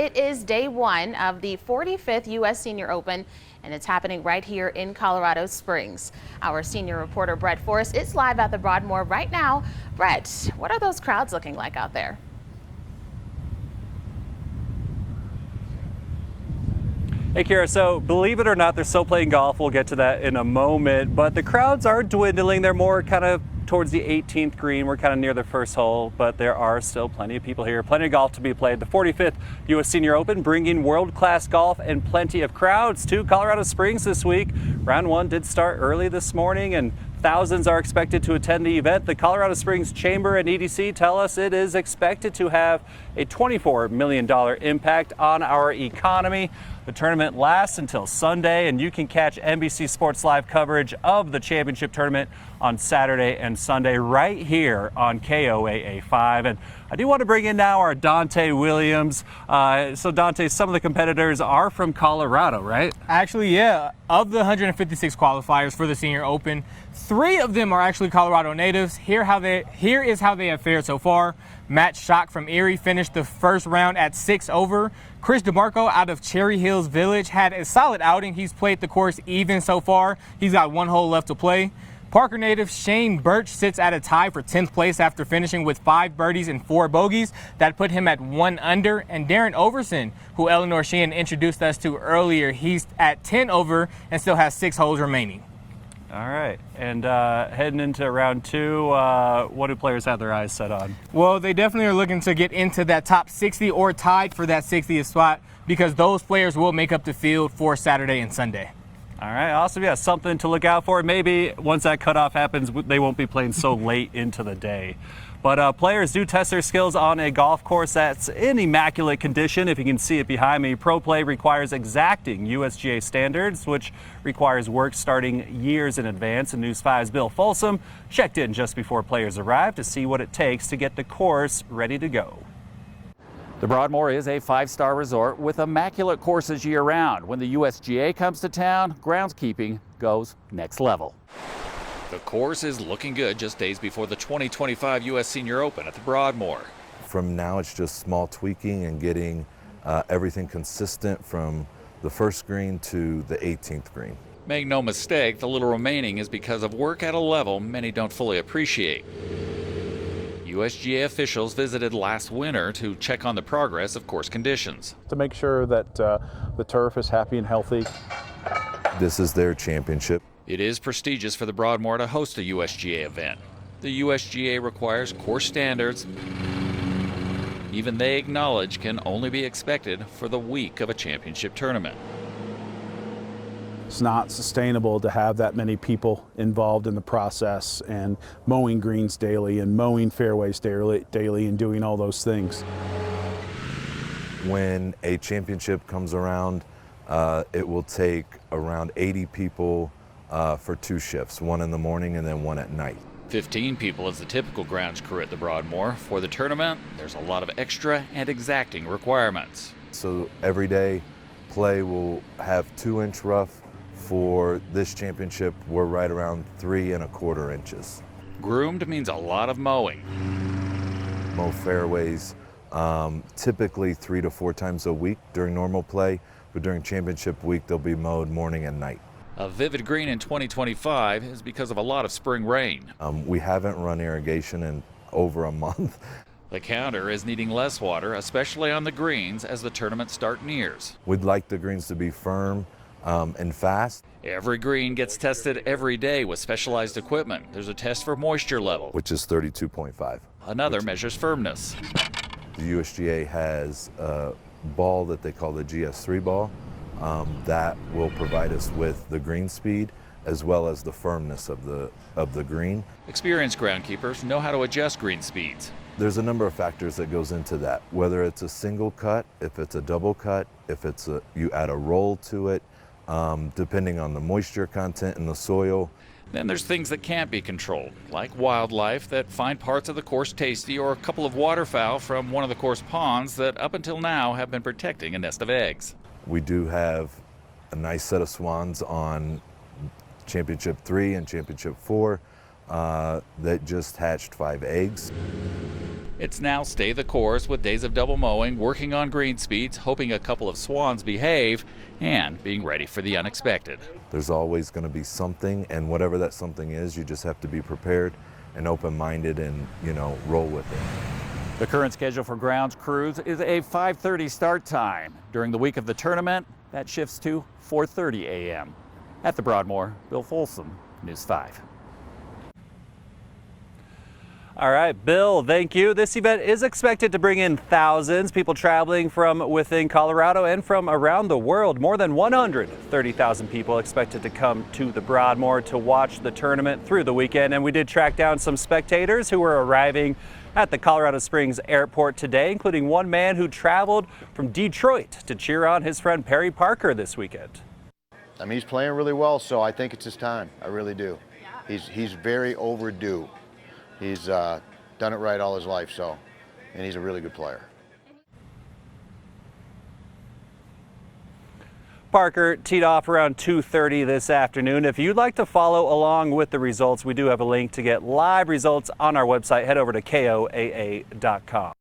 It is day one of the 45th U.S. Senior Open, and it's happening right here in Colorado Springs. Our senior reporter Brett Forrest is live at the Broadmoor right now. Brett, what are those crowds looking like out there? Hey Kara, so believe it or not, they're still playing golf. We'll get to that in a moment, but the crowds are dwindling. They're more kind of towards the 18th green. We're kind of near the first hole, but there are still plenty of people here. Plenty of golf to be played. The 45th U.S. Senior Open bringing world-class golf and plenty of crowds to Colorado Springs this week. Round one did start early this morning, and thousands are expected to attend the event. The Colorado Springs Chamber and EDC tell us it is expected to have a $24 million impact on our economy. The tournament lasts until Sunday, and you can catch NBC Sports Live coverage of the championship tournament on Saturday and Sunday right here on KOAA 5. And I do want to bring in now our Dante Williams. So Dante, some of the competitors are from Colorado, right? Actually, yeah. Of the 156 qualifiers for the Senior Open, 3 of them are actually Colorado natives. Here is how they have fared so far. Matt Schock from Erie finished the first round at 6 over. Chris DeMarco out of Cherry Hills Village had a solid outing. He's played the course even so far. He's got 1 hole left to play. Parker native Shane Birch sits at a tie for 10th place after finishing with 5 birdies and 4 bogeys. That put him at 1 under. And Darren Overson, who Eleanor Sheehan introduced us to earlier, he's at 10 over and still has 6 holes remaining. All right, and heading into round 2, what do players have their eyes set on? Well, they definitely are looking to get into that top 60 or tied for that 60th spot, because those players will make up the field for Saturday and Sunday. All right, awesome. Yeah, something to look out for. Maybe once that cutoff happens, they won't be playing so late into the day. But players do test their skills on a golf course that's in immaculate condition. If you can see it behind me, pro play requires exacting USGA standards, which requires work starting years in advance. And News 5's Bill Folsom checked in just before players arrived to see what it takes to get the course ready to go. The Broadmoor is a 5-star resort with immaculate courses year-round. When the USGA comes to town, groundskeeping goes next level. The course is looking good just days before the 2025 U.S. Senior Open at the Broadmoor. From now, it's just small tweaking and getting everything consistent from the first green to the 18th green. Make no mistake, the little remaining is because of work at a level many don't fully appreciate. USGA officials visited last winter to check on the progress of course conditions. To make sure that the turf is happy and healthy. This is their championship. It is prestigious for the Broadmoor to host a USGA event. The USGA requires course standards even they acknowledge can only be expected for the week of a championship tournament. It's not sustainable to have that many people involved in the process and mowing greens daily and mowing fairways daily and doing all those things. When a championship comes around, it will take around 80 people for 2 shifts, 1 in the morning and then 1 at night. 15 people is the typical grounds crew at the Broadmoor. For the tournament, there's a lot of extra and exacting requirements. So every day play will have 2-inch rough. For this championship, we're right around 3 1/4 inches. Groomed means a lot of mowing. Mow fairways typically 3 to 4 times a week during normal play, but during championship week, they'll be mowed morning and night. A vivid green in 2025 is because of a lot of spring rain. We haven't run irrigation in over a month. The counter is needing less water, especially on the greens as the tournament start nears. We'd like the greens to be firm and fast. Every green gets tested every day with specialized equipment. There's a test for moisture level, which is 32.5. Another measures firmness. The USGA has a ball that they call the GS3 ball. That will provide us with the green speed as well as the firmness of the green. Experienced groundkeepers know how to adjust green speeds. There's a number of factors that goes into that, whether it's a single cut, if it's a double cut, if it's you add a roll to it, depending on the moisture content in the soil. Then there's things that can't be controlled, like wildlife that find parts of the course tasty, or a couple of waterfowl from one of the course ponds that up until now have been protecting a nest of eggs. We do have a nice set of swans on Championship 3 and Championship 4 that just hatched 5 eggs. It's now stay the course with days of double mowing, working on green speeds, hoping a couple of swans behave, and being ready for the unexpected. There's always going to be something, and whatever that something is, you just have to be prepared and open-minded and, roll with it. The current schedule for grounds crews is a 5:30 start time. During the week of the tournament, that shifts to 4:30 a.m. At the Broadmoor, Bill Folsom, News 5. All right, Bill, thank you. This event is expected to bring in thousands, people traveling from within Colorado and from around the world. More than 130,000 people expected to come to the Broadmoor to watch the tournament through the weekend. And we did track down some spectators who were arriving at the Colorado Springs airport today, including one man who traveled from Detroit to cheer on his friend Perry Parker this weekend. I mean, he's playing really well, so I think it's his time. I really do. He's very overdue. He's done it right all his life, and he's a really good player. Parker teed off around 2:30 this afternoon. If you'd like to follow along with the results, we do have a link to get live results on our website. Head over to KOAA.com.